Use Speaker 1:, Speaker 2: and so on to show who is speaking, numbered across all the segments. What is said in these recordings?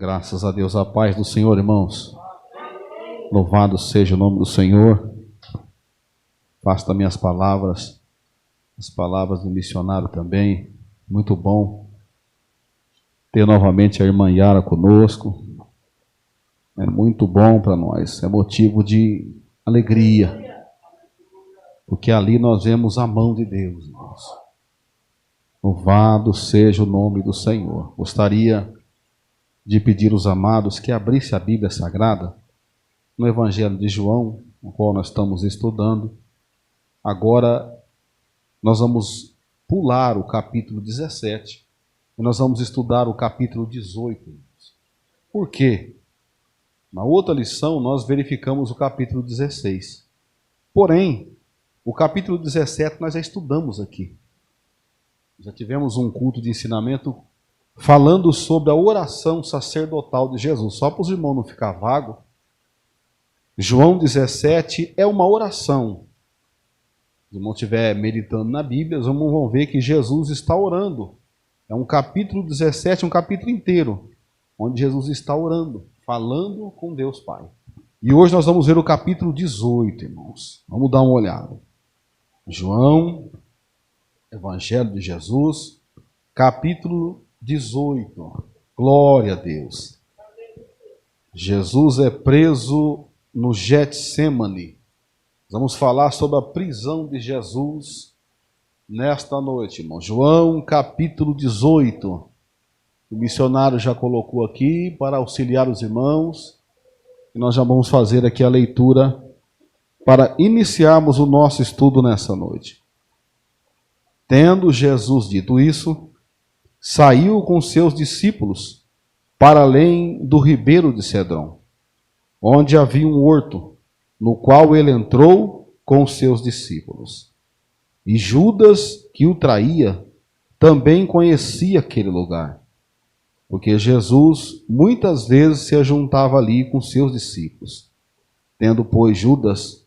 Speaker 1: Graças a Deus, a paz do Senhor, irmãos. Louvado seja o nome do Senhor. Faça também as palavras do missionário também. Muito bom ter novamente a irmã Yara conosco. É muito bom para nós, é motivo de alegria, porque ali nós vemos a mão de Deus, irmãos. Louvado seja o nome do Senhor. Gostaria de pedir aos amados que abrisse a Bíblia Sagrada no Evangelho de João, no qual nós estamos estudando. Agora nós vamos pular o capítulo 17 e nós vamos estudar o capítulo 18. Por quê? Na outra lição nós verificamos o capítulo 16. Porém, o capítulo 17 nós já estudamos aqui. Já tivemos um culto de ensinamento falando sobre a oração sacerdotal de Jesus. Só para os irmãos não ficar vago, João 17 é uma oração. Se o irmão estiver meditando na Bíblia, os irmãos vão ver que Jesus está orando. É um capítulo 17, um capítulo inteiro, onde Jesus está orando, falando com Deus Pai. E hoje nós vamos ver o capítulo 18, irmãos. Vamos dar uma olhada. João, Evangelho de Jesus, capítulo 18. Glória a Deus. Jesus é preso no Getsemane. Vamos falar sobre a prisão de Jesus nesta noite, irmão. João, capítulo 18. O missionário já colocou aqui para auxiliar os irmãos. E nós já vamos fazer aqui a leitura para iniciarmos o nosso estudo nessa noite. Tendo Jesus dito isso, saiu com seus discípulos para além do ribeiro de Cedrão, onde havia um horto, no qual ele entrou com seus discípulos. E Judas, que o traía, também conhecia aquele lugar, porque Jesus muitas vezes se ajuntava ali com seus discípulos. Tendo, pois, Judas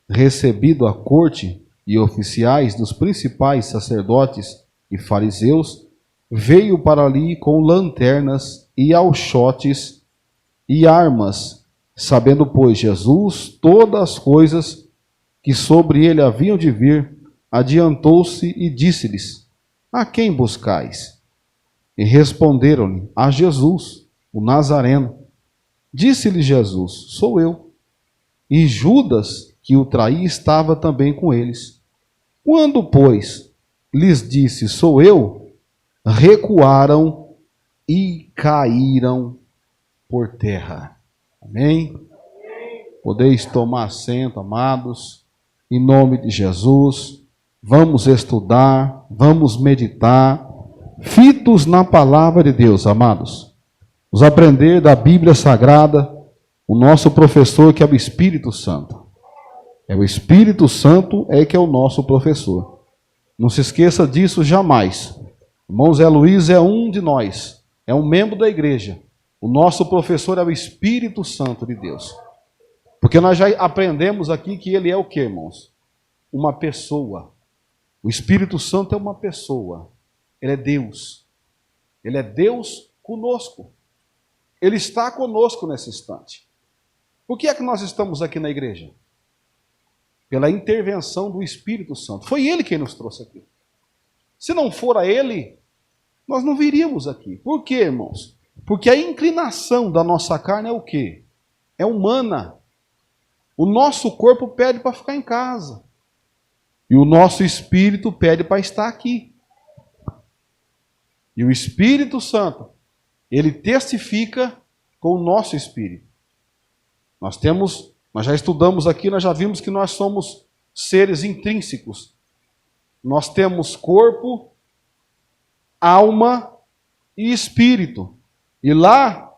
Speaker 1: recebido a corte e oficiais dos principais sacerdotes e fariseus, veio para ali com lanternas e alchotes e armas, sabendo, pois, Jesus todas as coisas que sobre ele haviam de vir, adiantou-se e disse-lhes: a quem buscais? E responderam-lhe: a Jesus, o Nazareno. Disse-lhe Jesus: sou eu. E Judas, que o traía, estava também com eles. Quando, pois, lhes disse: sou eu, recuaram e caíram por terra. Amém? Podeis tomar assento, amados, em nome de Jesus. Vamos estudar, vamos meditar, fitos na palavra de Deus, amados. Vamos aprender da Bíblia Sagrada, o nosso professor, que é o Espírito Santo. É o Espírito Santo que é o nosso professor. Não se esqueça disso jamais. Irmão Zé Luiz é um de nós, é um membro da igreja. O nosso professor é o Espírito Santo de Deus. Porque nós já aprendemos aqui que ele é o que, irmãos? Uma pessoa. O Espírito Santo é uma pessoa. Ele é Deus. Ele é Deus conosco. Ele está conosco nesse instante. Por que é que nós estamos aqui na igreja? Pela intervenção do Espírito Santo. Foi Ele quem nos trouxe aqui. Se não fora Ele, nós não viríamos aqui. Por quê, irmãos? Porque a inclinação da nossa carne é o quê? É humana. O nosso corpo pede para ficar em casa. E o nosso espírito pede para estar aqui. E o Espírito Santo, ele testifica com o nosso espírito. Nós já estudamos aqui, nós já vimos que nós somos seres intrínsecos. Nós temos corpo, alma e espírito. E lá,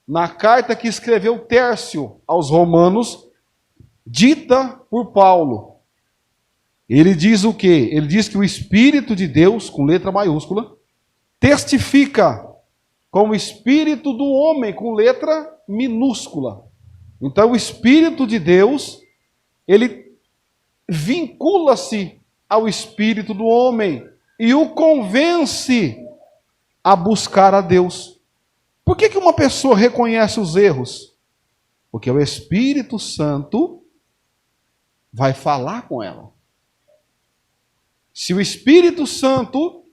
Speaker 1: na carta que escreveu Tércio aos Romanos, dita por Paulo, ele diz o quê? Ele diz que o Espírito de Deus, com letra maiúscula, testifica com o Espírito do homem, com letra minúscula. Então, o Espírito de Deus, ele vincula-se ao Espírito do homem e o convence a buscar a Deus. Por que uma pessoa reconhece os erros? Porque o Espírito Santo vai falar com ela. Se o Espírito Santo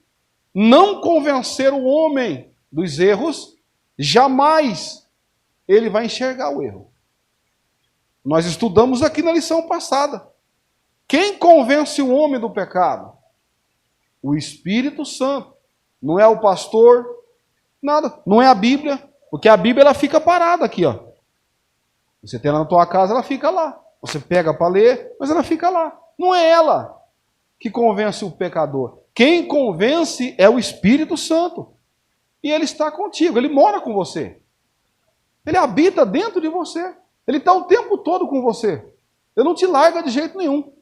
Speaker 1: não convencer o homem dos erros, jamais ele vai enxergar o erro. Nós estudamos aqui na lição passada. Quem convence o homem do pecado? O Espírito Santo. Não é o pastor, nada. Não é a Bíblia, porque a Bíblia ela fica parada aqui, ó. Você tem ela na tua casa, ela fica lá. Você pega para ler, mas ela fica lá. Não é ela que convence o pecador. Quem convence é o Espírito Santo. E ele está contigo, ele mora com você. Ele habita dentro de você. Ele está o tempo todo com você. Ele não te larga de jeito nenhum.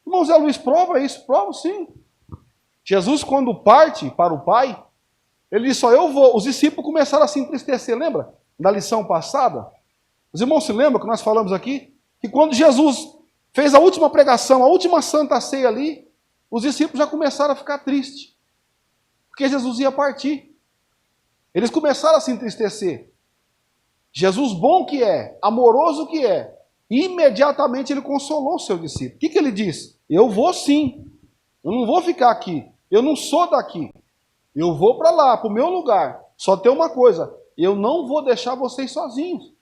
Speaker 1: Irmão Zé Luiz, prova isso? Prova sim. Jesus, quando parte para o Pai, ele disse, só eu vou. Os discípulos começaram a se entristecer, lembra? Na lição passada. Os irmãos se lembram que nós falamos aqui? Que quando Jesus fez a última pregação, a última santa ceia ali, os discípulos já começaram a ficar tristes. Porque Jesus ia partir. Eles começaram a se entristecer. Jesus bom que é, amoroso que é, imediatamente ele consolou o seu discípulo. O que ele disse? Eu vou sim. Eu não vou ficar aqui. Eu não sou daqui. Eu vou para lá, para o meu lugar. Só tem uma coisa. Eu não vou deixar vocês sozinhos.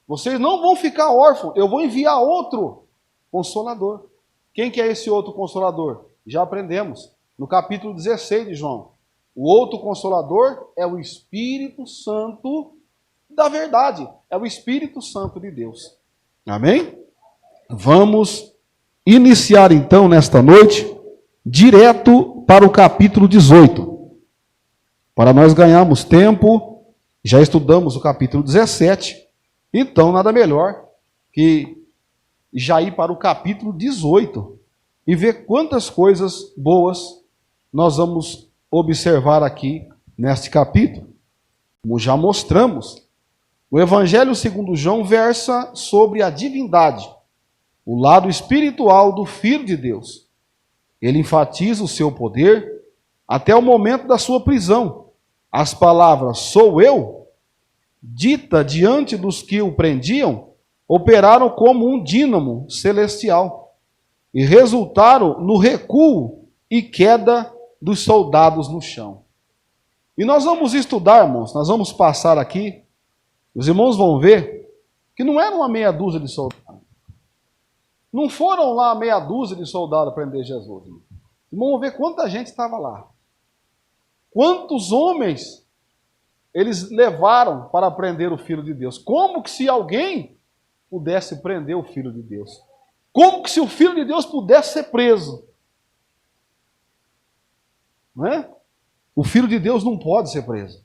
Speaker 1: Vocês não vão ficar órfãos. Eu vou enviar outro consolador. Quem que é esse outro consolador? Já aprendemos. No capítulo 16 de João. O outro consolador é o Espírito Santo da verdade. É o Espírito Santo de Deus. Amém? Vamos iniciar então nesta noite, direto para o capítulo 18. Para nós ganharmos tempo, já estudamos o capítulo 17, então nada melhor que já ir para o capítulo 18 e ver quantas coisas boas nós vamos observar aqui neste capítulo. Como já mostramos, o Evangelho segundo João versa sobre a divindade, o lado espiritual do Filho de Deus. Ele enfatiza o seu poder até o momento da sua prisão. As palavras "sou eu", dita diante dos que o prendiam, operaram como um dínamo celestial e resultaram no recuo e queda dos soldados no chão. E nós vamos estudar, irmãos, nós vamos passar aqui, os irmãos vão ver que não era uma meia dúzia de soldados. Não foram lá meia dúzia de soldados prender Jesus. Irmão. Vamos ver quanta gente estava lá. Quantos homens eles levaram para prender o Filho de Deus. Como que se alguém pudesse prender o Filho de Deus? Como que se o Filho de Deus pudesse ser preso? Não é? O Filho de Deus não pode ser preso.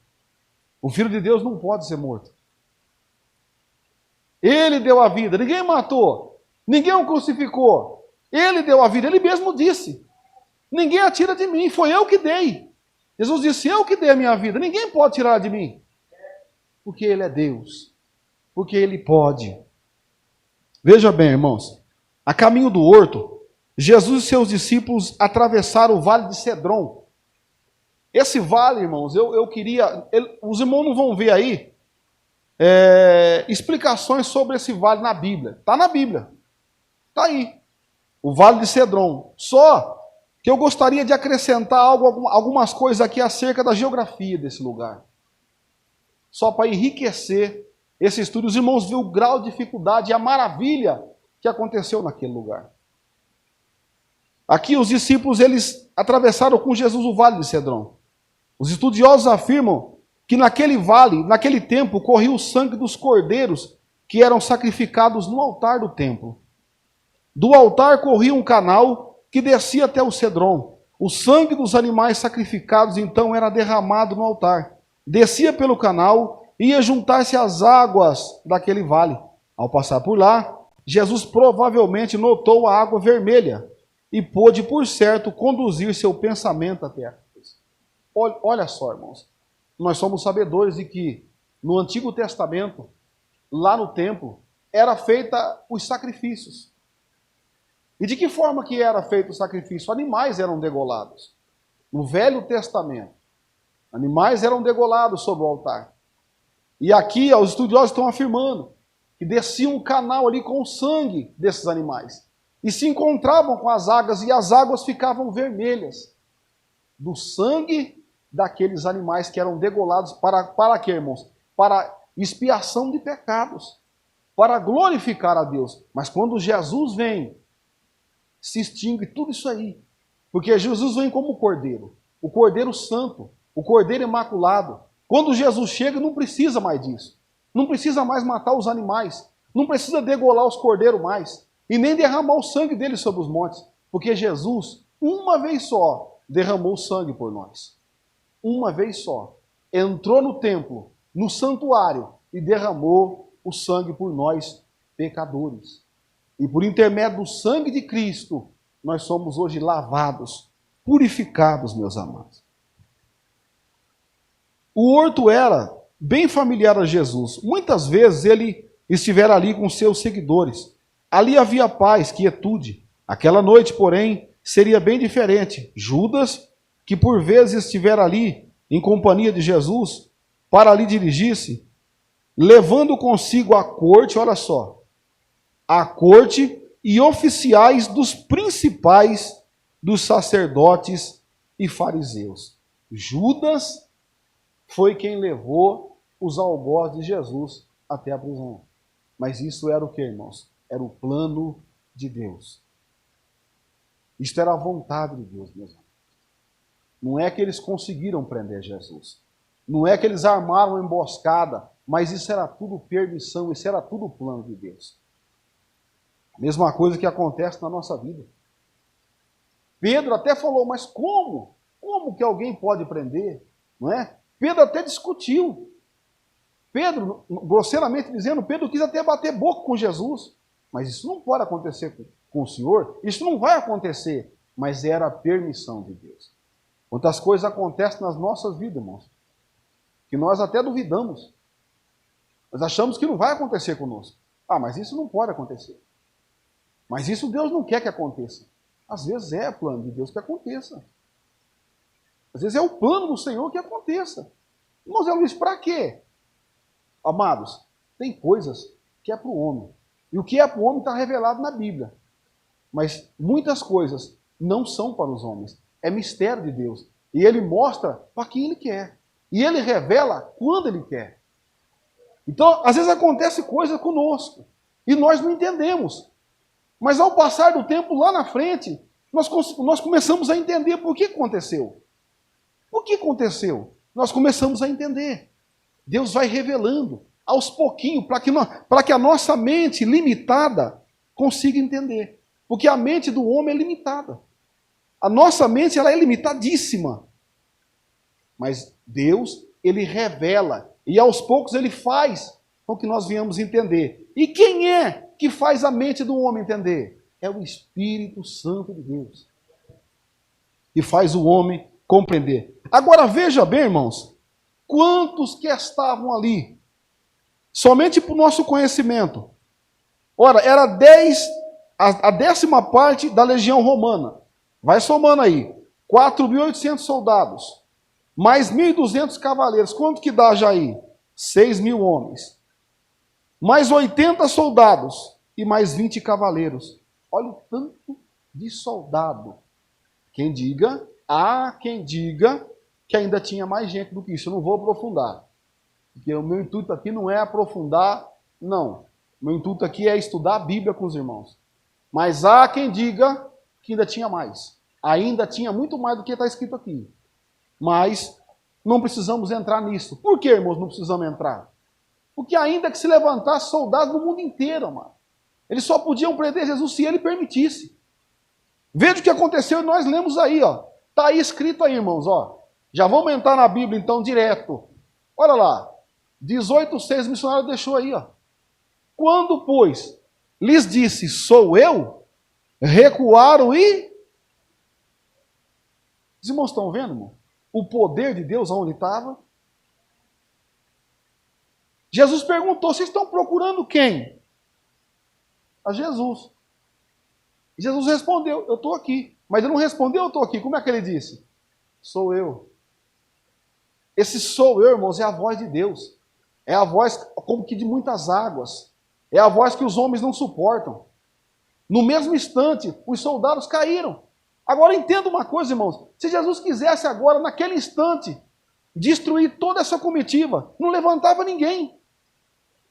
Speaker 1: O Filho de Deus não pode ser morto. Ele deu a vida, ninguém matou, ninguém o crucificou. Ele deu a vida, ele mesmo disse: ninguém a tira de mim, foi eu que dei. Jesus disse: eu que dei a minha vida, ninguém pode tirar de mim. Porque ele é Deus, porque ele pode. Veja bem, irmãos, a caminho do horto, Jesus e seus discípulos atravessaram o vale de Cedron. Esse vale, irmãos, eu queria... os irmãos não vão ver aí explicações sobre esse vale na Bíblia. Está na Bíblia. Está aí. O vale de Cedron. Só que eu gostaria de acrescentar algumas coisas aqui acerca da geografia desse lugar. Só para enriquecer esse estudo. Os irmãos viram o grau de dificuldade e a maravilha que aconteceu naquele lugar. Aqui os discípulos, eles atravessaram com Jesus o vale de Cedron. Os estudiosos afirmam que naquele vale, naquele tempo, corria o sangue dos cordeiros que eram sacrificados no altar do templo. Do altar corria um canal que descia até o Cedron. O sangue dos animais sacrificados, então, era derramado no altar. Descia pelo canal e ia juntar-se às águas daquele vale. Ao passar por lá, Jesus provavelmente notou a água vermelha e pôde, por certo, conduzir seu pensamento até a coisa. Olha só, irmãos. Nós somos sabedores de que no Antigo Testamento, lá no templo, era feita os sacrifícios. E de que forma que era feito o sacrifício? Animais eram degolados. No Velho Testamento, animais eram degolados sobre o altar. E aqui os estudiosos estão afirmando que descia um canal ali com o sangue desses animais. E se encontravam com as águas, e as águas ficavam vermelhas do sangue daqueles animais que eram degolados para quê, irmãos? Para expiação de pecados, para glorificar a Deus. Mas quando Jesus vem, se extingue tudo isso aí. Porque Jesus vem como o Cordeiro Santo, o Cordeiro Imaculado. Quando Jesus chega, não precisa mais disso. Não precisa mais matar os animais. Não precisa degolar os cordeiros mais. E nem derramar o sangue deles sobre os montes. Porque Jesus, uma vez só, derramou sangue por nós. Uma vez só. Entrou no templo, no santuário, e derramou o sangue por nós, pecadores. E por intermédio do sangue de Cristo, nós somos hoje lavados, purificados, meus amados. O horto era bem familiar a Jesus. Muitas vezes ele estivera ali com seus seguidores. Ali havia paz, quietude. Aquela noite, porém, seria bem diferente. Judas, que por vezes estivera ali em companhia de Jesus, para ali dirigir-se, levando consigo a corte, olha só, a corte e oficiais dos principais dos sacerdotes e fariseus. Judas foi quem levou os algozes de Jesus até a prisão. Mas isso era o que, irmãos? Era o plano de Deus. Isto era a vontade de Deus, meus irmãos. Não é que eles conseguiram prender Jesus. Não é que eles armaram uma emboscada, mas isso era tudo permissão, isso era tudo plano de Deus. A mesma coisa que acontece na nossa vida. Pedro até falou, mas como? Como que alguém pode prender? Não é? Pedro até discutiu. Pedro, grosseiramente dizendo, Pedro quis até bater boca com Jesus. Mas isso não pode acontecer com o Senhor. Isso não vai acontecer. Mas era a permissão de Deus. Quantas coisas acontecem nas nossas vidas, irmãos, que nós até duvidamos. Nós achamos que não vai acontecer conosco. Ah, mas isso não pode acontecer. Mas isso Deus não quer que aconteça. Às vezes é plano de Deus que aconteça. Às vezes é o plano do Senhor que aconteça. Irmão Zé Luiz, para quê? Amados, tem coisas que é para o homem. E o que é para o homem está revelado na Bíblia. Mas muitas coisas não são para os homens. É mistério de Deus. E Ele mostra para quem Ele quer. E Ele revela quando Ele quer. Então, às vezes acontece coisa conosco. E nós não entendemos. Mas ao passar do tempo, lá na frente, nós começamos a entender por que aconteceu. Por que aconteceu? Nós começamos a entender. Deus vai revelando aos pouquinhos, para que a nossa mente limitada consiga entender. Porque a mente do homem é limitada. A nossa mente ela é limitadíssima. Mas Deus, Ele revela. E aos poucos Ele faz com que nós venhamos entender. E quem é que faz a mente do homem entender? É o Espírito Santo de Deus. Que faz o homem compreender. Agora veja bem, irmãos, quantos que estavam ali? Somente para o nosso conhecimento. Ora, era 10, a 10ª parte da legião romana. Vai somando aí. 4.800 soldados. Mais 1.200 cavaleiros. Quanto que dá já aí? 6.000 homens. Mais 80 soldados. E mais 20 cavaleiros. Olha o tanto de soldado. Quem diga que ainda tinha mais gente do que isso. Eu não vou aprofundar. Porque o meu intuito aqui não é aprofundar, não. O meu intuito aqui é estudar a Bíblia com os irmãos. Mas há quem diga que ainda tinha mais. Ainda tinha muito mais do que está escrito aqui. Mas não precisamos entrar nisso. Por que, irmãos, não precisamos entrar? Porque ainda que se levantasse soldados no mundo inteiro, mano, eles só podiam prender Jesus se Ele permitisse. Veja o que aconteceu e nós lemos aí, ó. Está aí escrito aí, irmãos, ó. Já vamos entrar na Bíblia, então, direto. Olha lá. 18:6 missionário deixou aí, ó. Quando, pois, lhes disse, sou eu, recuaram e... Os irmãos estão vendo, irmão? O poder de Deus aonde estava? Jesus perguntou, vocês estão procurando quem? A Jesus. Jesus respondeu, eu estou aqui. Mas ele não respondeu, eu estou aqui. Como é que ele disse? Sou eu. Esse sou eu, irmãos, é a voz de Deus. É a voz como que de muitas águas. É a voz que os homens não suportam. No mesmo instante, os soldados caíram. Agora entenda uma coisa, irmãos. Se Jesus quisesse agora, naquele instante, destruir toda essa comitiva, não levantava ninguém.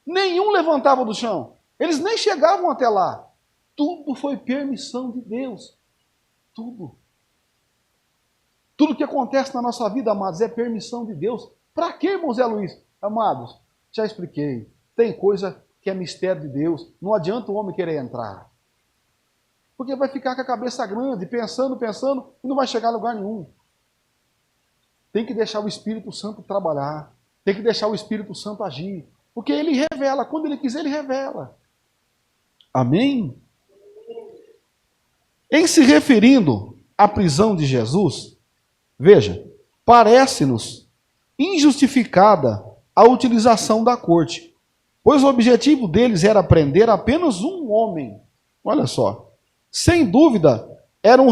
Speaker 1: Nenhum levantava do chão. Eles nem chegavam até lá. Tudo foi permissão de Deus. Tudo. Tudo que acontece na nossa vida, amados, é permissão de Deus. Para quê, irmão Zé Luiz? Amados, já expliquei. Tem coisa que é mistério de Deus. Não adianta o homem querer entrar. Porque vai ficar com a cabeça grande, pensando, e não vai chegar a lugar nenhum. Tem que deixar o Espírito Santo trabalhar. Tem que deixar o Espírito Santo agir. Porque ele revela. Quando ele quiser, ele revela. Amém? Em se referindo à prisão de Jesus, veja, parece-nos injustificada a utilização da corte, pois o objetivo deles era prender apenas um homem. Olha só. Sem dúvida, era um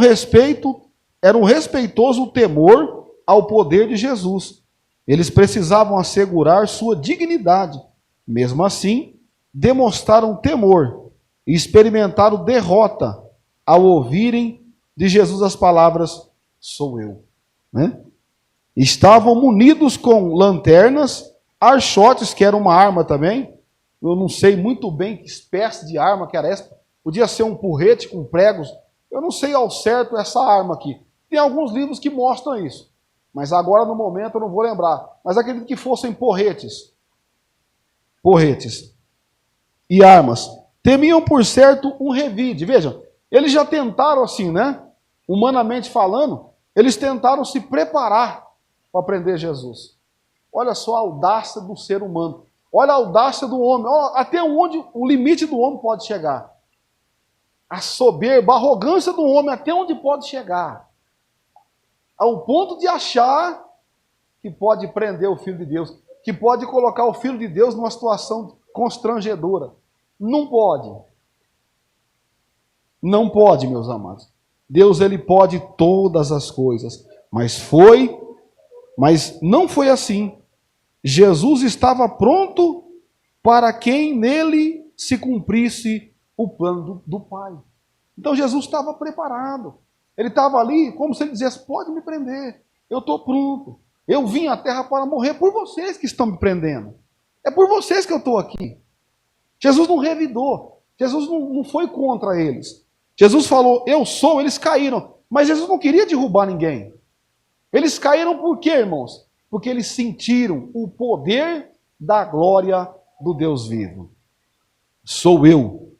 Speaker 1: respeitoso temor ao poder de Jesus. Eles precisavam assegurar sua dignidade. Mesmo assim, demonstraram temor e experimentaram derrota ao ouvirem de Jesus as palavras, sou eu. Né? Estavam munidos com lanternas, archotes, que era uma arma também. Eu não sei muito bem que espécie de arma que era essa. Podia ser um porrete com pregos. Eu não sei ao certo essa arma aqui. Tem alguns livros que mostram isso. Mas agora, no momento, eu não vou lembrar. Mas acredito que fossem porretes. Porretes. E armas. Temiam, por certo, um revide. Vejam, eles já tentaram assim, né? Humanamente falando, eles tentaram se preparar para prender Jesus. Olha só a audácia do ser humano. Olha a audácia do homem. Olha até onde o limite do homem pode chegar. A soberba, a arrogância do homem, até onde pode chegar. Ao ponto de achar que pode prender o Filho de Deus, que pode colocar o Filho de Deus numa situação constrangedora. Não pode. Não pode, meus amados. Deus, ele pode todas as coisas. Mas não foi assim. Jesus estava pronto para quem nele se cumprisse o plano do Pai. Então Jesus estava preparado. Ele estava ali como se ele dissesse, pode me prender, eu estou pronto. Eu vim à terra para morrer por vocês que estão me prendendo. É por vocês que eu estou aqui. Jesus não revidou. Jesus não foi contra eles. Jesus falou, eu sou, eles caíram. Mas Jesus não queria derrubar ninguém. Eles caíram por quê, irmãos? Porque eles sentiram o poder da glória do Deus vivo. Sou eu.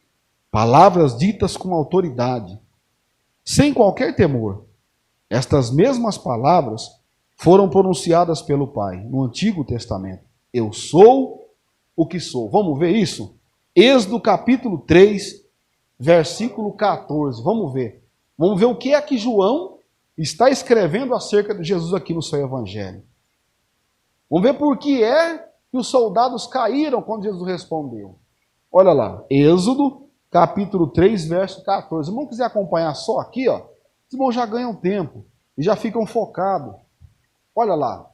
Speaker 1: Palavras ditas com autoridade, sem qualquer temor. Estas mesmas palavras foram pronunciadas pelo Pai no Antigo Testamento. Eu sou o que sou. Vamos ver isso? Êxodo capítulo 3, versículo 14. Vamos ver. Vamos ver o que é que João está escrevendo acerca de Jesus aqui no seu Evangelho. Vamos ver por que é que os soldados caíram quando Jesus respondeu. Olha lá, Êxodo capítulo 3, verso 14. Se o irmão quiser acompanhar só aqui, ó, os irmãos já ganham tempo e já ficam focados. Olha lá.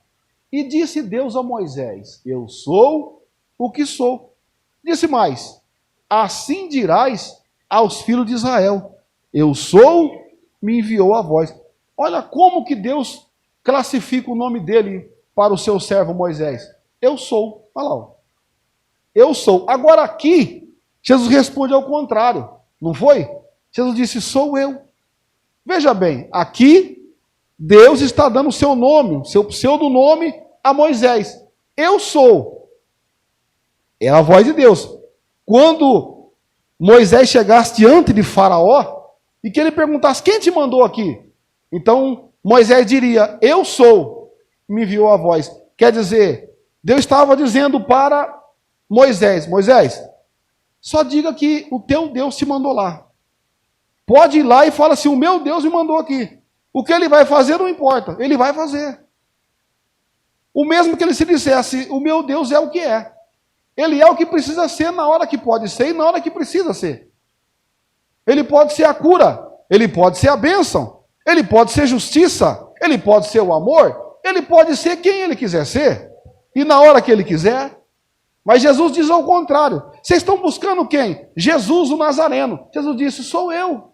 Speaker 1: E disse Deus a Moisés, eu sou o que sou. Disse mais, assim dirás aos filhos de Israel, eu sou, me enviou a vós. Olha como que Deus classifica o nome dele para o seu servo Moisés. Eu sou. Olha lá. Ó. Eu sou. Agora aqui, Jesus responde ao contrário, não foi? Jesus disse, sou eu. Veja bem, aqui Deus está dando o seu nome, seu pseudonome a Moisés. Eu sou. É a voz de Deus. Quando Moisés chegasse diante de Faraó e que ele perguntasse, quem te mandou aqui? Então Moisés diria, eu sou, me enviou a voz. Quer dizer, Deus estava dizendo para Moisés, Moisés, só diga que o teu Deus te mandou lá. Pode ir lá e fala assim, o meu Deus me mandou aqui. O que ele vai fazer não importa, ele vai fazer. O mesmo que ele se dissesse, o meu Deus é o que é. Ele é o que precisa ser na hora que pode ser e na hora que precisa ser. Ele pode ser a cura, ele pode ser a bênção, ele pode ser justiça, ele pode ser o amor, ele pode ser quem ele quiser ser. E na hora que ele quiser. Mas Jesus diz ao contrário. Vocês estão buscando quem? Jesus, o Nazareno. Jesus disse, sou eu.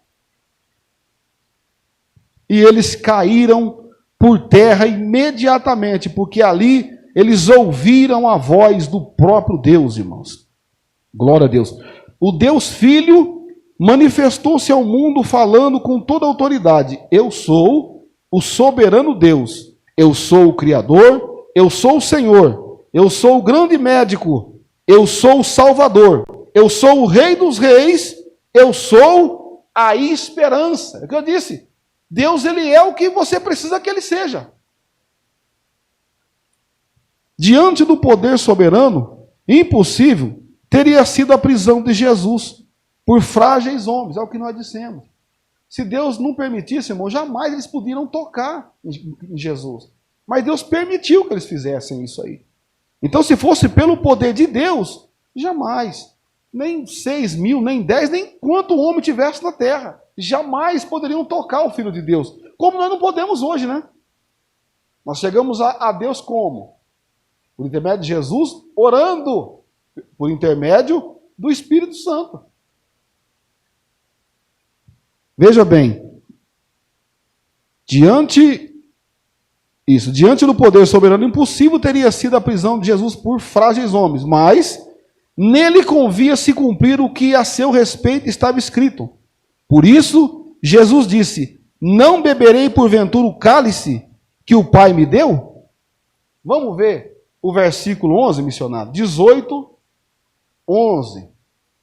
Speaker 1: E eles caíram por terra imediatamente, porque ali eles ouviram a voz do próprio Deus, irmãos. Glória a Deus. O Deus Filho manifestou-se ao mundo falando com toda autoridade. Eu sou o soberano Deus. Eu sou o Criador. Eu sou o Senhor. Eu sou o grande médico. Eu sou o Salvador. Eu sou o Rei dos Reis. Eu sou a esperança. É o que eu disse. Deus, ele é o que você precisa que ele seja. Diante do poder soberano, impossível teria sido a prisão de Jesus por frágeis homens, é o que nós dissemos. Se Deus não permitisse, irmão, jamais eles poderiam tocar em Jesus. Mas Deus permitiu que eles fizessem isso aí. Então, se fosse pelo poder de Deus, jamais, nem 6 mil, nem 10, nem quanto homem tivesse na terra, jamais poderiam tocar o Filho de Deus. Como nós não podemos hoje, né? Nós chegamos a Deus como? Por intermédio de Jesus, orando por intermédio do Espírito Santo. Veja bem, diante do poder soberano, impossível teria sido a prisão de Jesus por frágeis homens, mas nele convia se cumprir o que a seu respeito estava escrito. Por isso, Jesus disse, não beberei porventura o cálice que o Pai me deu? Vamos ver o versículo 11, missionário. 18, 11.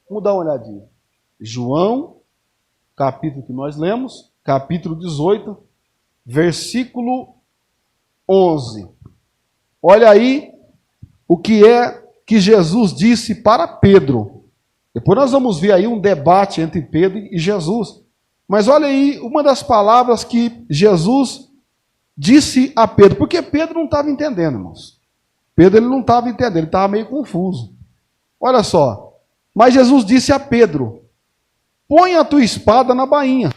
Speaker 1: Vamos dar uma olhadinha. João, capítulo que nós lemos, capítulo 18, versículo 11. Olha aí o que é que Jesus disse para Pedro. Depois nós vamos ver aí um debate entre Pedro e Jesus. Mas olha aí uma das palavras que Jesus disse a Pedro. Porque Pedro não estava entendendo, irmãos. Pedro ele não estava entendendo, ele estava meio confuso. Olha só. Mas Jesus disse a Pedro, põe a tua espada na bainha.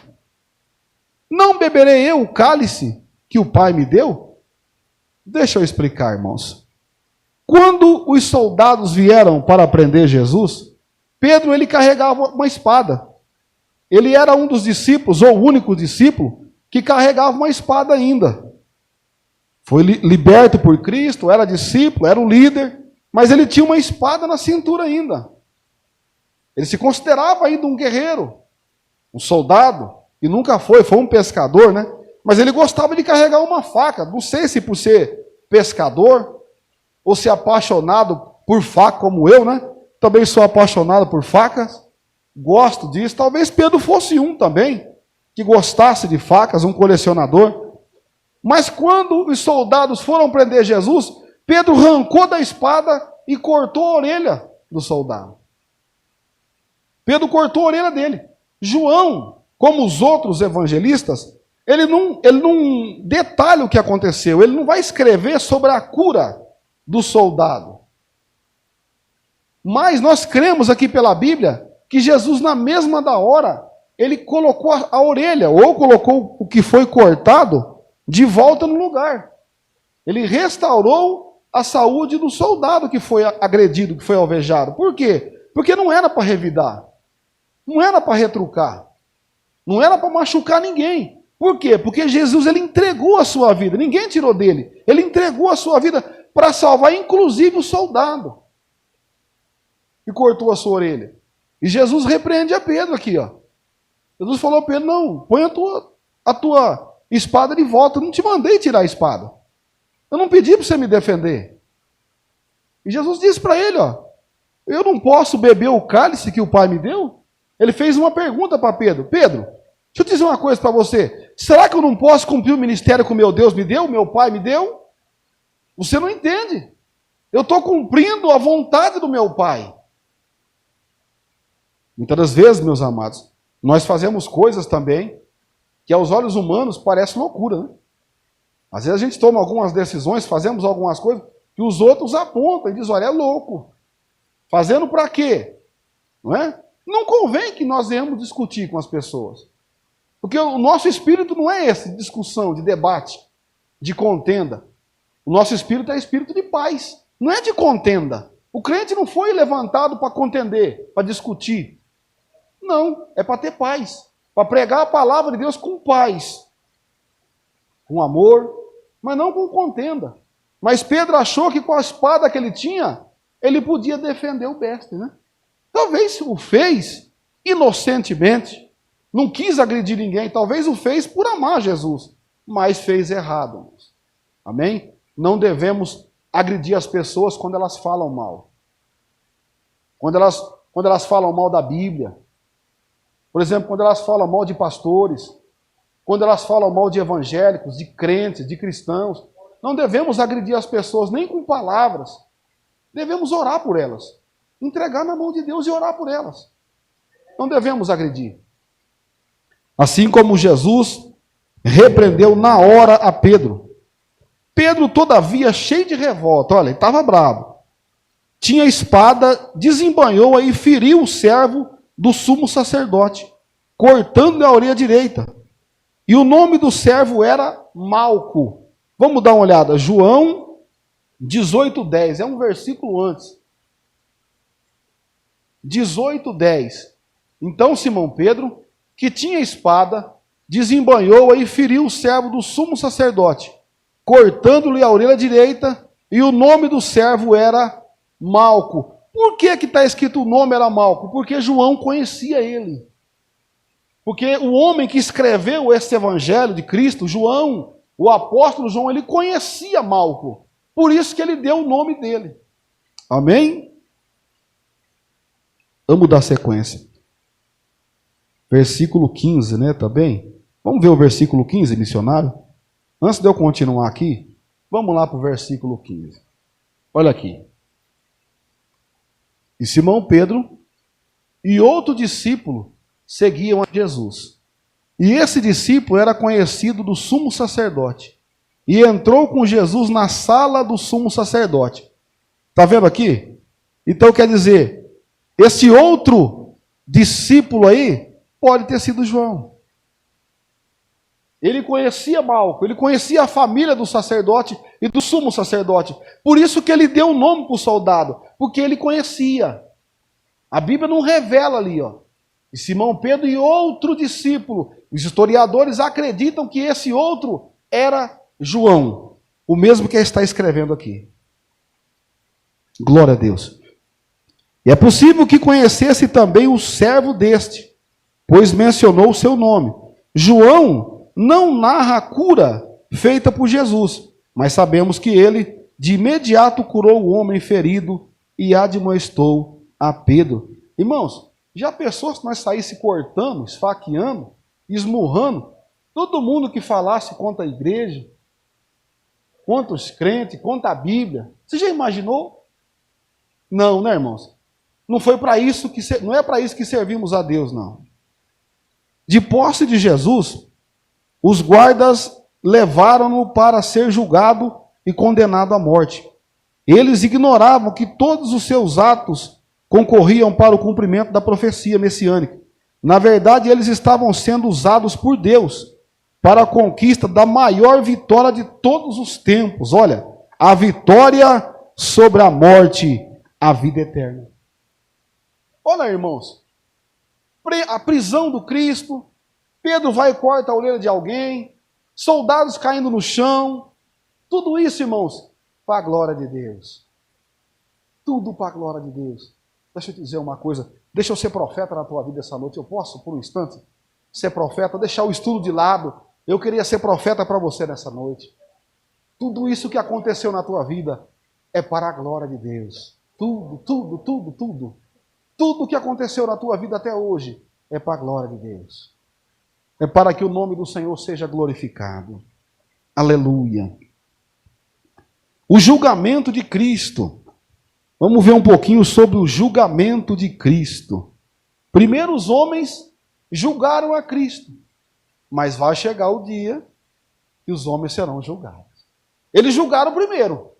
Speaker 1: Não beberei eu o cálice que o Pai me deu? Deixa eu explicar, irmãos. Quando os soldados vieram para prender Jesus, Pedro ele carregava uma espada. Ele era um dos discípulos, ou o único discípulo, que carregava uma espada ainda. Foi liberto por Cristo, era discípulo, era um líder, mas ele tinha uma espada na cintura ainda. Ele se considerava ainda um guerreiro, um soldado, e nunca foi um pescador, né? Mas ele gostava de carregar uma faca. Não sei se por ser pescador, ou se apaixonado por faca como eu, né? Também sou apaixonado por facas, gosto disso. Talvez Pedro fosse um também, que gostasse de facas, um colecionador. Mas quando os soldados foram prender Jesus, Pedro arrancou da espada e cortou a orelha do soldado. Pedro cortou a orelha dele. João, como os outros evangelistas, ele não detalha o que aconteceu. Ele não vai escrever sobre a cura do soldado. Mas nós cremos aqui pela Bíblia que Jesus, na mesma da hora, ele colocou a orelha, ou colocou o que foi cortado, de volta no lugar. Ele restaurou a saúde do soldado que foi agredido, que foi alvejado. Por quê? Porque não era para revidar. Não era para retrucar. Não era para machucar ninguém. Por quê? Porque Jesus ele entregou a sua vida. Ninguém tirou dele. Ele entregou a sua vida para salvar, inclusive, o soldado. E cortou a sua orelha. E Jesus repreende a Pedro aqui, ó. Jesus falou a Pedro, não, põe a tua espada de volta. Eu não te mandei tirar a espada. Eu não pedi para você me defender. E Jesus disse para ele, ó, eu não posso beber o cálice que o Pai me deu? Ele fez uma pergunta para Pedro. Pedro, deixa eu dizer uma coisa para você. Será que eu não posso cumprir o ministério que o meu Deus me deu, meu Pai me deu? Você não entende. Eu estou cumprindo a vontade do meu Pai. Muitas das vezes, meus amados, nós fazemos coisas também que aos olhos humanos parece loucura, né? Às vezes a gente toma algumas decisões, fazemos algumas coisas que os outros apontam e dizem, olha, é louco. Fazendo para quê? Não é? Não convém que nós venhamos discutir com as pessoas. Porque o nosso espírito não é esse, de discussão, de debate, de contenda. O nosso espírito é espírito de paz, não é de contenda. O crente não foi levantado para contender, para discutir. Não, é para ter paz. Para pregar a palavra de Deus com paz. Com amor, mas não com contenda. Mas Pedro achou que com a espada que ele tinha, ele podia defender o beste, né? Talvez o fez inocentemente, não quis agredir ninguém, talvez o fez por amar Jesus, mas fez errado. Amém? Não devemos agredir as pessoas quando elas falam mal. Quando elas falam mal da Bíblia. Por exemplo, quando elas falam mal de pastores, quando elas falam mal de evangélicos, de crentes, de cristãos, não devemos agredir as pessoas nem com palavras. Devemos orar por elas. Entregar na mão de Deus e orar por elas. Não devemos agredir. Assim como Jesus repreendeu na hora a Pedro. Pedro, todavia, cheio de revolta, olha, ele estava bravo. Tinha espada, desembanhou e feriu o servo do sumo sacerdote, cortando-lhe a orelha direita. E o nome do servo era Malco. Vamos dar uma olhada. João 18:10, é um versículo antes. 18:10. Então Simão Pedro, que tinha espada, desembanhou e feriu o servo do sumo sacerdote, cortando-lhe a orelha direita, e o nome do servo era Malco. Por que está escrito o nome era Malco? Porque João conhecia ele. Porque o homem que escreveu esse evangelho de Cristo, João, o apóstolo João, ele conhecia Malco. Por isso que ele deu o nome dele. Amém? Vamos dar sequência. Versículo 15, né? Tá bem? Vamos ver o versículo 15, missionário? Antes de eu continuar aqui, vamos lá para o versículo 15. Olha aqui. E Simão Pedro e outro discípulo seguiam a Jesus. E esse discípulo era conhecido do sumo sacerdote. E entrou com Jesus na sala do sumo sacerdote. Está vendo aqui? Então quer dizer, esse outro discípulo aí pode ter sido João. Ele conhecia Malco, ele conhecia a família do sacerdote e do sumo sacerdote. Por isso que ele deu o nome para o soldado, porque ele conhecia. A Bíblia não revela ali, ó. E Simão Pedro e outro discípulo. Os historiadores acreditam que esse outro era João, o mesmo que está escrevendo aqui. Glória a Deus. E é possível que conhecesse também o servo deste, pois mencionou o seu nome. João não narra a cura feita por Jesus, mas sabemos que ele de imediato curou o homem ferido e admoestou a Pedro. Irmãos, já pensou se nós saíssemos cortando, esfaqueando, esmurrando todo mundo que falasse contra a igreja, contra os crentes, contra a Bíblia? Você já imaginou? Não, né, irmãos? Não foi para isso não é para isso que servimos a Deus, não. De posse de Jesus, os guardas levaram-no para ser julgado e condenado à morte. Eles ignoravam que todos os seus atos concorriam para o cumprimento da profecia messiânica. Na verdade, eles estavam sendo usados por Deus para a conquista da maior vitória de todos os tempos. Olha, a vitória sobre a morte, a vida eterna. Olha, irmãos, a prisão do Cristo, Pedro vai e corta a orelha de alguém, soldados caindo no chão, tudo isso, irmãos, para a glória de Deus. Tudo para a glória de Deus. Deixa eu te dizer uma coisa, deixa eu ser profeta na tua vida essa noite. Eu posso, por um instante, ser profeta, deixar o estudo de lado. Eu queria ser profeta para você nessa noite. Tudo isso que aconteceu na tua vida é para a glória de Deus. Tudo, tudo, tudo, tudo. Tudo que aconteceu na tua vida até hoje é para a glória de Deus. É para que o nome do Senhor seja glorificado. Aleluia. O julgamento de Cristo. Vamos ver um pouquinho sobre o julgamento de Cristo. Primeiro os homens julgaram a Cristo. Mas vai chegar o dia que os homens serão julgados. Eles julgaram primeiro.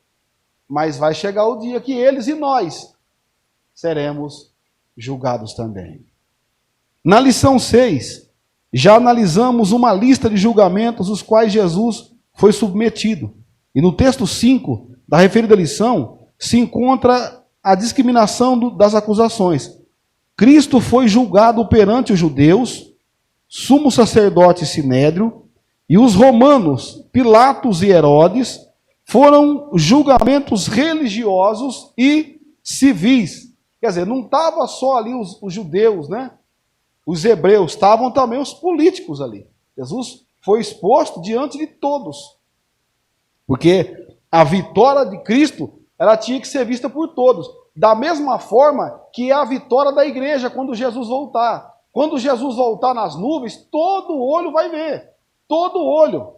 Speaker 1: Mas vai chegar o dia que eles e nós seremos julgados também. Na lição 6, já analisamos uma lista de julgamentos os quais Jesus foi submetido. E no texto 5 da referida lição se encontra a discriminação das acusações. Cristo foi julgado perante os judeus, sumo sacerdote Sinédrio, e os romanos, Pilatos e Herodes, foram julgamentos religiosos e civis. Quer dizer, não estava só ali os judeus, né? Os hebreus, estavam também os políticos ali. Jesus foi exposto diante de todos. Porque a vitória de Cristo, ela tinha que ser vista por todos. Da mesma forma que é a vitória da igreja quando Jesus voltar. Quando Jesus voltar nas nuvens, todo olho vai ver. Todo olho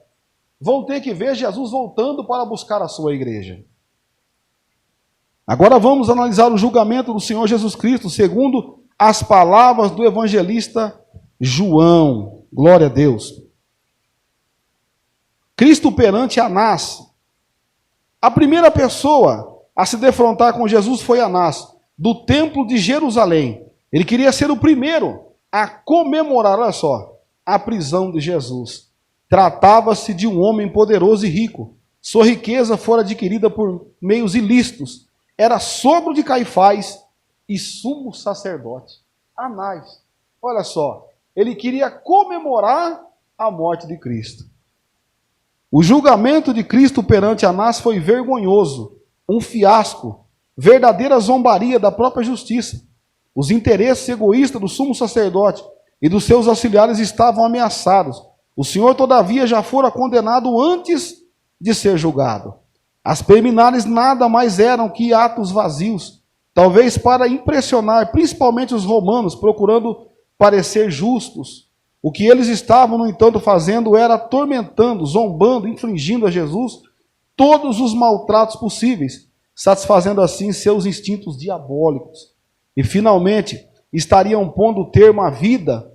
Speaker 1: vão ter que ver Jesus voltando para buscar a sua igreja. Agora vamos analisar o julgamento do Senhor Jesus Cristo, segundo as palavras do evangelista João. Glória a Deus. Cristo perante Anás. A primeira pessoa a se defrontar com Jesus foi Anás, do templo de Jerusalém. Ele queria ser o primeiro a comemorar, olha só, a prisão de Jesus. Tratava-se de um homem poderoso e rico. Sua riqueza fora adquirida por meios ilícitos. Era sogro de Caifás e sumo sacerdote. Anás, olha só, ele queria comemorar a morte de Cristo. O julgamento de Cristo perante Anás foi vergonhoso, um fiasco, verdadeira zombaria da própria justiça. Os interesses egoístas do sumo sacerdote e dos seus auxiliares estavam ameaçados. O Senhor, todavia, já fora condenado antes de ser julgado. As preliminares nada mais eram que atos vazios, talvez para impressionar principalmente os romanos, procurando parecer justos. O que eles estavam, no entanto, fazendo era atormentando, zombando, infligindo a Jesus todos os maltratos possíveis, satisfazendo assim seus instintos diabólicos. E, finalmente, estariam pondo termo à vida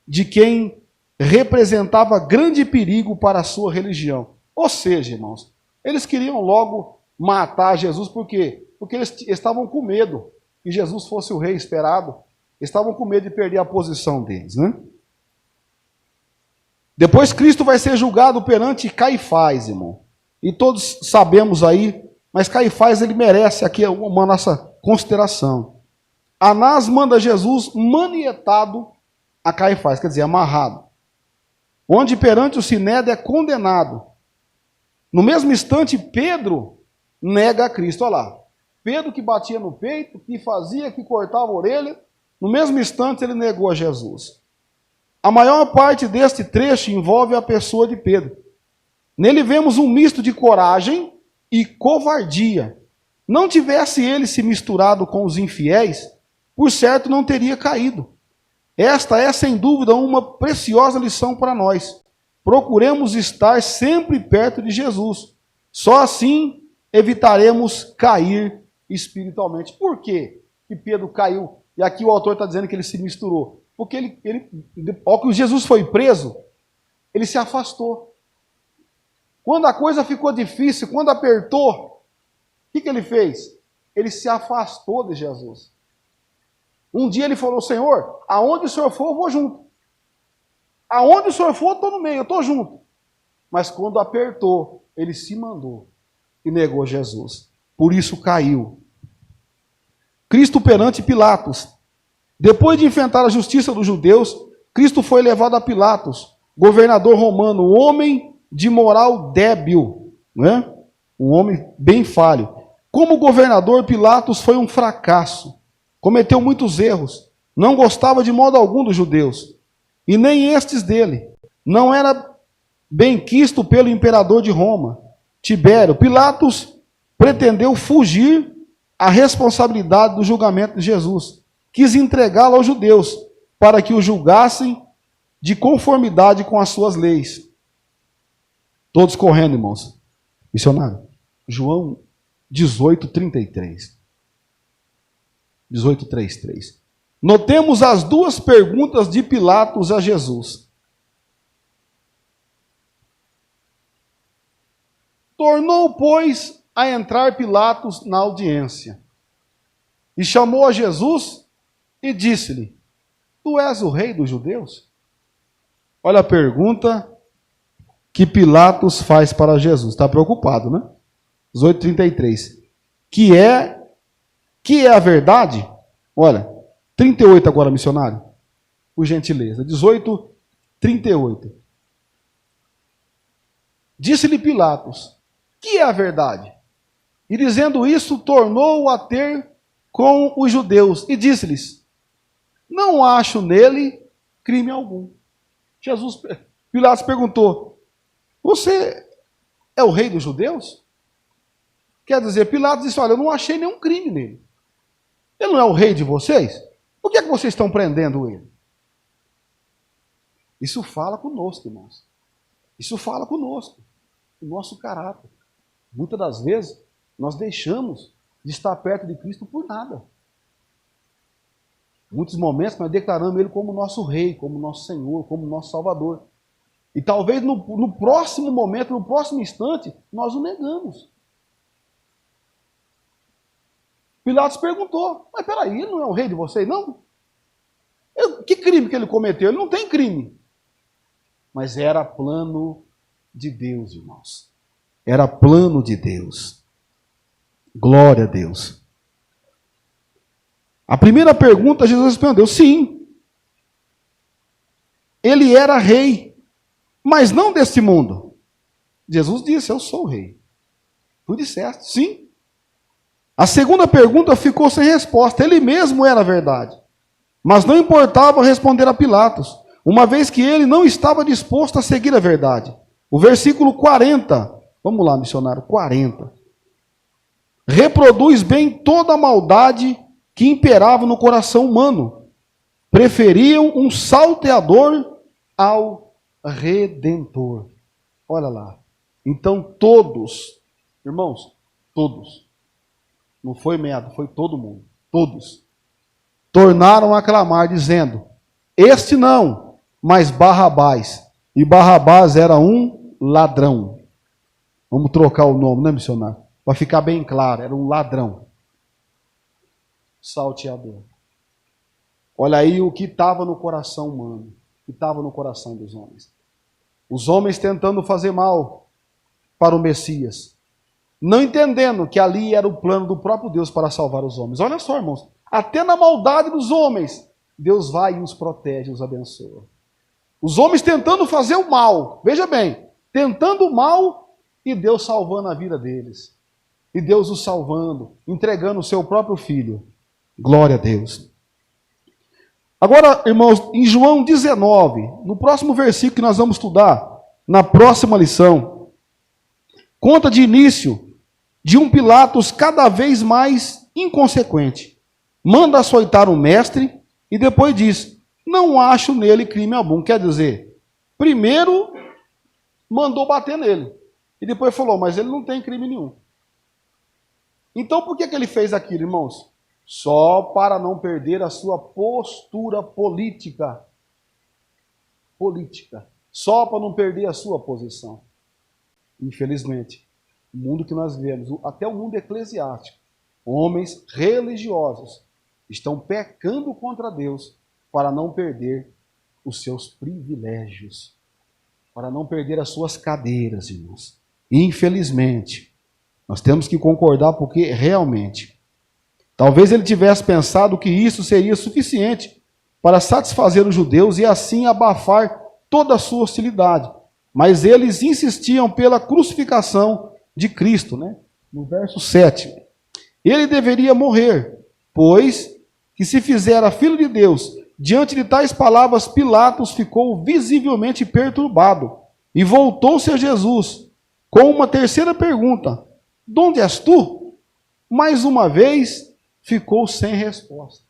Speaker 1: de quem representava grande perigo para a sua religião. Ou seja, irmãos, eles queriam logo matar Jesus, por quê? Porque eles estavam com medo que Jesus fosse o rei esperado, estavam com medo de perder a posição deles, né? Depois Cristo vai ser julgado perante Caifás, irmão. E todos sabemos aí, mas Caifás ele merece aqui uma nossa consideração. Anás manda Jesus manietado a Caifás, quer dizer, amarrado. Onde perante o Sinédrio é condenado. No mesmo instante, Pedro nega a Cristo. Olha lá, Pedro que batia no peito, que fazia, que cortava a orelha, no mesmo instante ele negou a Jesus. A maior parte deste trecho envolve a pessoa de Pedro. Nele vemos um misto de coragem e covardia. Não tivesse ele se misturado com os infiéis, por certo não teria caído. Esta é, sem dúvida, uma preciosa lição para nós. Procuremos estar sempre perto de Jesus. Só assim evitaremos cair espiritualmente. Por quê que Pedro caiu? E aqui o autor está dizendo que ele se misturou. Porque ao que Jesus foi preso, ele se afastou. Quando a coisa ficou difícil, quando apertou, o que ele fez? Ele se afastou de Jesus. Um dia ele falou: Senhor, aonde o Senhor for, eu vou junto. Aonde o Senhor for, eu estou no meio, eu estou junto. Mas quando apertou, ele se mandou e negou Jesus. Por isso caiu. Cristo perante Pilatos. Depois de enfrentar a justiça dos judeus, Cristo foi levado a Pilatos, governador romano, homem de moral débil, né? Um homem bem falho. Como governador, Pilatos foi um fracasso. Cometeu muitos erros. Não gostava de modo algum dos judeus. E nem estes dele. Não era bem quisto pelo imperador de Roma, Tibério. Pilatos pretendeu fugir à responsabilidade do julgamento de Jesus. Quis entregá-lo aos judeus, para que o julgassem de conformidade com as suas leis. Todos correndo, irmãos. Missionário. João 18:33. 18:33. Notemos as duas perguntas de Pilatos a Jesus. Tornou, pois, a entrar Pilatos na audiência. E chamou a Jesus e disse-lhe: Tu és o rei dos judeus? Olha a pergunta que Pilatos faz para Jesus. Está preocupado, né? 18:33. Que é que é a verdade? Olha, 38 agora, missionário. Por gentileza. 18, 38. Disse-lhe Pilatos, que é a verdade? E dizendo isso, tornou a ter com os judeus e disse-lhes, não acho nele crime algum. Pilatos perguntou, você é o rei dos judeus? Quer dizer, Pilatos disse, olha, eu não achei nenhum crime nele. Ele não é o rei de vocês? Por que é que vocês estão prendendo ele? Isso fala conosco, irmãos. Isso fala conosco, o nosso caráter. Muitas das vezes, nós deixamos de estar perto de Cristo por nada. Muitos momentos nós declaramos Ele como nosso Rei, como nosso Senhor, como nosso Salvador. E talvez no próximo momento, no próximo instante, nós o negamos. Pilatos perguntou, mas peraí, ele não é o rei de vocês, não? Que crime que ele cometeu? Ele não tem crime. Mas era plano de Deus, irmãos. Era plano de Deus. Glória a Deus. A primeira pergunta, Jesus respondeu, sim. Ele era rei, mas não deste mundo. Jesus disse, eu sou o rei. Tu disseste, sim. A segunda pergunta ficou sem resposta. Ele mesmo era a verdade. Mas não importava responder a Pilatos, uma vez que ele não estava disposto a seguir a verdade. O versículo 40, vamos lá, missionário, 40. Reproduz bem toda a maldade que imperava no coração humano. Preferiam um salteador ao Redentor. Olha lá. Então todos, irmãos, todos, não foi meado, foi todo mundo, todos, tornaram a clamar, dizendo, este não, mas Barrabás. E Barrabás era um ladrão. Vamos trocar o nome, né, missionário? Para ficar bem claro, era um ladrão. Salteador. Olha aí o que estava no coração humano, o que estava no coração dos homens. Os homens tentando fazer mal para o Messias, não entendendo que ali era o plano do próprio Deus para salvar os homens. Olha só, irmãos, até na maldade dos homens, Deus vai e os protege, os abençoa. Os homens tentando fazer o mal, veja bem, tentando o mal e Deus salvando a vida deles. E Deus os salvando, entregando o seu próprio filho. Glória a Deus. Agora, irmãos, em João 19, no próximo versículo que nós vamos estudar, na próxima lição, conta de início de um Pilatos cada vez mais inconsequente. Manda açoitar o mestre e depois diz, não acho nele crime algum. Quer dizer, primeiro mandou bater nele e depois falou, mas ele não tem crime nenhum. Então por que ele fez aquilo, irmãos? Só para não perder a sua postura política. Só para não perder a sua posição. Infelizmente, o mundo que nós vivemos, até o mundo eclesiástico, homens religiosos estão pecando contra Deus para não perder os seus privilégios, para não perder as suas cadeiras, irmãos. Infelizmente, nós temos que concordar porque realmente, talvez ele tivesse pensado que isso seria suficiente para satisfazer os judeus e assim abafar toda a sua hostilidade. Mas eles insistiam pela crucificação de Cristo, né? No verso 7. Ele deveria morrer, pois que se fizera filho de Deus. Diante de tais palavras, Pilatos ficou visivelmente perturbado e voltou-se a Jesus com uma terceira pergunta. De onde és tu? Mais uma vez, ficou sem resposta.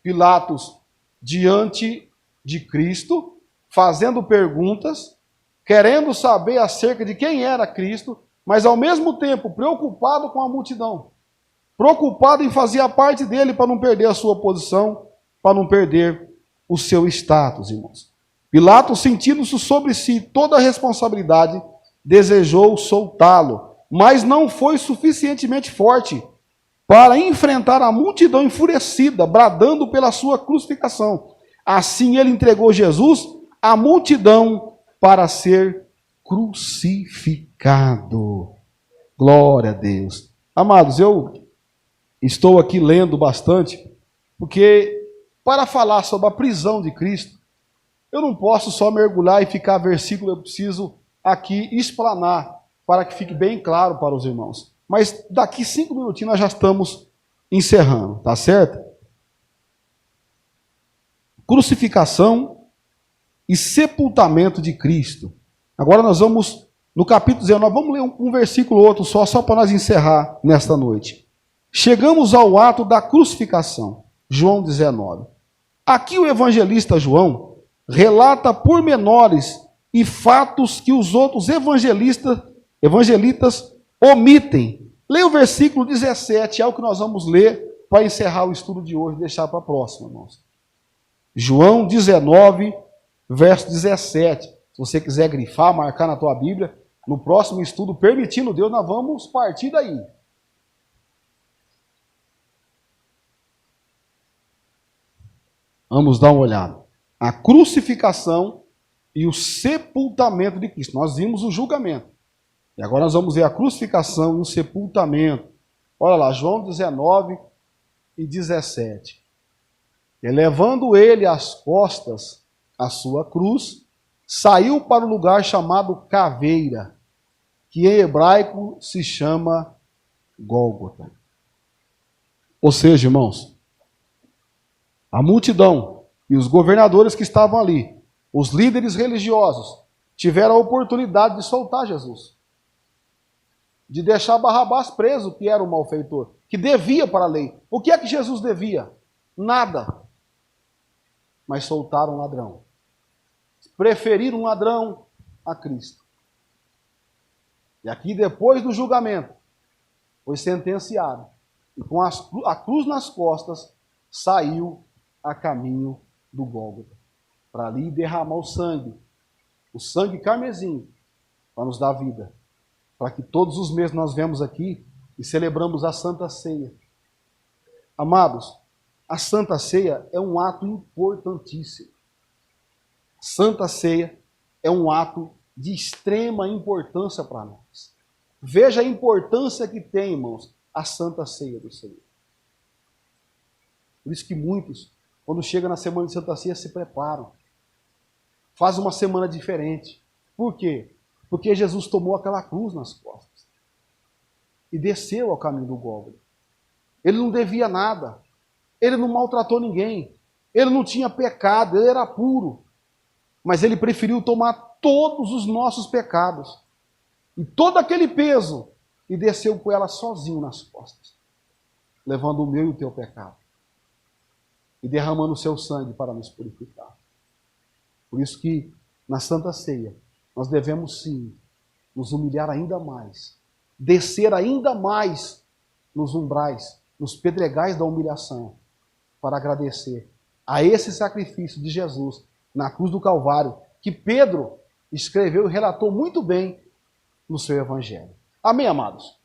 Speaker 1: Pilatos, diante de Cristo, fazendo perguntas, querendo saber acerca de quem era Cristo, mas ao mesmo tempo preocupado com a multidão, preocupado em fazer a parte dele para não perder a sua posição, para não perder o seu status, irmãos. Pilatos, sentindo-se sobre si toda a responsabilidade, desejou soltá-lo, mas não foi suficientemente forte para enfrentar a multidão enfurecida, bradando pela sua crucificação. Assim ele entregou Jesus à multidão para ser crucificado. Glória a Deus. Amados, eu estou aqui lendo bastante, porque para falar sobre a prisão de Cristo, eu não posso só mergulhar e ficar versículo, eu preciso aqui explanar, para que fique bem claro para os irmãos. Mas daqui 5 minutinhos nós já estamos encerrando, tá certo? Crucificação e sepultamento de Cristo. Agora nós vamos, no capítulo 19, vamos ler um versículo ou outro só para nós encerrar nesta noite. Chegamos ao ato da crucificação, João 19. Aqui o evangelista João relata pormenores e fatos que os outros evangelitas omitem. Leia o versículo 17, é o que nós vamos ler para encerrar o estudo de hoje e deixar para a próxima, irmãos. João 19, verso 17. Se você quiser grifar, marcar na tua Bíblia, no próximo estudo, permitindo Deus, nós vamos partir daí. Vamos dar uma olhada. A crucificação e o sepultamento de Cristo. Nós vimos o julgamento. E agora nós vamos ver a crucificação e o sepultamento. Olha lá, João 19 e 17. Elevando ele às costas a sua cruz, saiu para o lugar chamado Caveira, que em hebraico se chama Gólgota. Ou seja, irmãos, a multidão e os governadores que estavam ali, os líderes religiosos, tiveram a oportunidade de soltar Jesus, de deixar Barrabás preso, que era um malfeitor, que devia para a lei. O que é que Jesus devia? Nada. Mas soltaram um ladrão. Preferiram um ladrão a Cristo. E aqui, depois do julgamento, foi sentenciado. E com a cruz nas costas, saiu a caminho do Gólgota, para ali derramar o sangue carmesim, para nos dar vida. Para que todos os meses nós vemos aqui e celebramos a Santa Ceia. Amados, a Santa Ceia é um ato importantíssimo. Santa Ceia é um ato de extrema importância para nós. Veja a importância que tem, irmãos, a Santa Ceia do Senhor. Por isso que muitos, quando chega na semana de Santa Ceia, se preparam. Faz uma semana diferente. Por quê? Porque Jesus tomou aquela cruz nas costas e desceu ao caminho do Gólgota. Ele não devia nada. Ele não maltratou ninguém. Ele não tinha pecado. Ele era puro. Mas ele preferiu tomar todos os nossos pecados e todo aquele peso e desceu com ela sozinho nas costas, levando o meu e o teu pecado e derramando o seu sangue para nos purificar. Por isso que na Santa Ceia nós devemos sim nos humilhar ainda mais, descer ainda mais nos umbrais, nos pedregais da humilhação, para agradecer a esse sacrifício de Jesus na cruz do Calvário, que Pedro escreveu e relatou muito bem no seu evangelho. Amém, amados?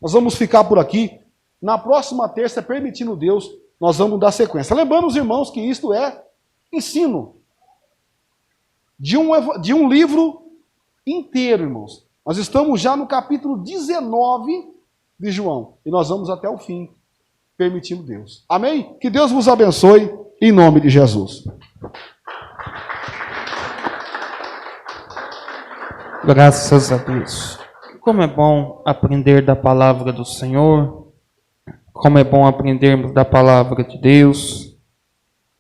Speaker 1: Nós vamos ficar por aqui. Na próxima terça, permitindo Deus, nós vamos dar sequência. Lembrando os irmãos que isto é ensino de um livro inteiro, irmãos. Nós estamos já no capítulo 19 de João e nós vamos até o fim, permitindo Deus. Amém? Que Deus vos abençoe em nome de Jesus.
Speaker 2: Graças a Deus. Como é bom aprender da palavra do Senhor. Como é bom aprendermos da palavra de Deus.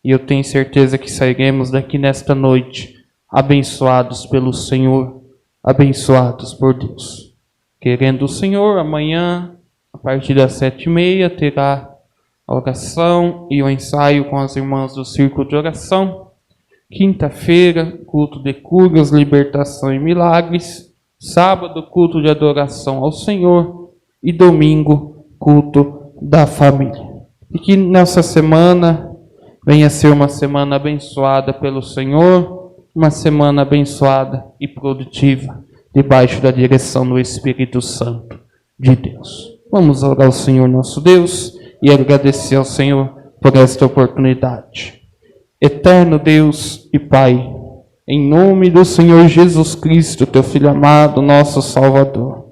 Speaker 2: E eu tenho certeza que sairemos daqui nesta noite abençoados pelo Senhor, abençoados por Deus. Querendo o Senhor, amanhã, a partir das 7h30, terá a oração e o ensaio com as irmãs do Círculo de Oração. Quinta-feira, culto de curas, libertação e milagres. Sábado, culto de adoração ao Senhor. E domingo, culto da família. E que nessa semana venha ser uma semana abençoada pelo Senhor, uma semana abençoada e produtiva, debaixo da direção do Espírito Santo de Deus. Vamos orar ao Senhor nosso Deus e agradecer ao Senhor por esta oportunidade. Eterno Deus e Pai, em nome do Senhor Jesus Cristo, teu Filho amado, nosso Salvador,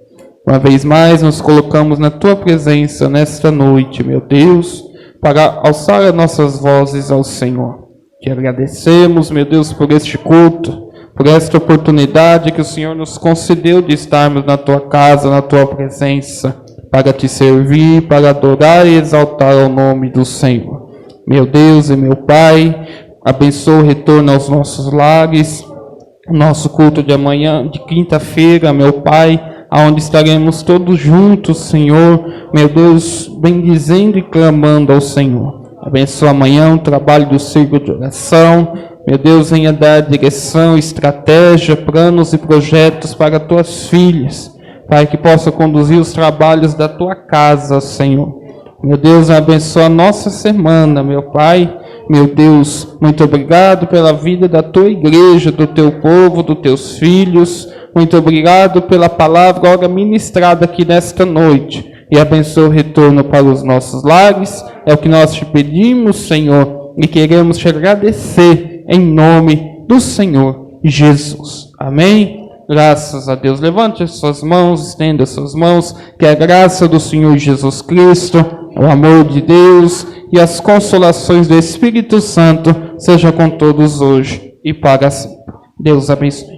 Speaker 2: Uma vez mais, nos colocamos na Tua presença nesta noite, meu Deus, para alçar as nossas vozes ao Senhor. Te agradecemos, meu Deus, por este culto, por esta oportunidade que o Senhor nos concedeu de estarmos na Tua casa, na Tua presença, para Te servir, para adorar e exaltar o nome do Senhor. Meu Deus e meu Pai, abençoa o retorno aos nossos lares, o nosso culto de amanhã, de quinta-feira, meu Pai, aonde estaremos todos juntos, Senhor, meu Deus, bendizendo e clamando ao Senhor. Abençoa amanhã o trabalho do círculo de oração, meu Deus, venha dar direção, estratégia, planos e projetos para tuas filhas, Pai, que possa conduzir os trabalhos da tua casa, Senhor. Meu Deus, abençoa a nossa semana, meu Pai. Meu Deus, muito obrigado pela vida da tua igreja, do teu povo, dos teus filhos. Muito obrigado pela palavra agora ministrada aqui nesta noite. E abençoa o retorno para os nossos lares. É o que nós te pedimos, Senhor, e queremos te agradecer em nome do Senhor Jesus. Amém? Graças a Deus. Levante as suas mãos, estenda as suas mãos. Que a graça do Senhor Jesus Cristo, o amor de Deus e as consolações do Espírito Santo seja com todos hoje e para sempre. Deus abençoe.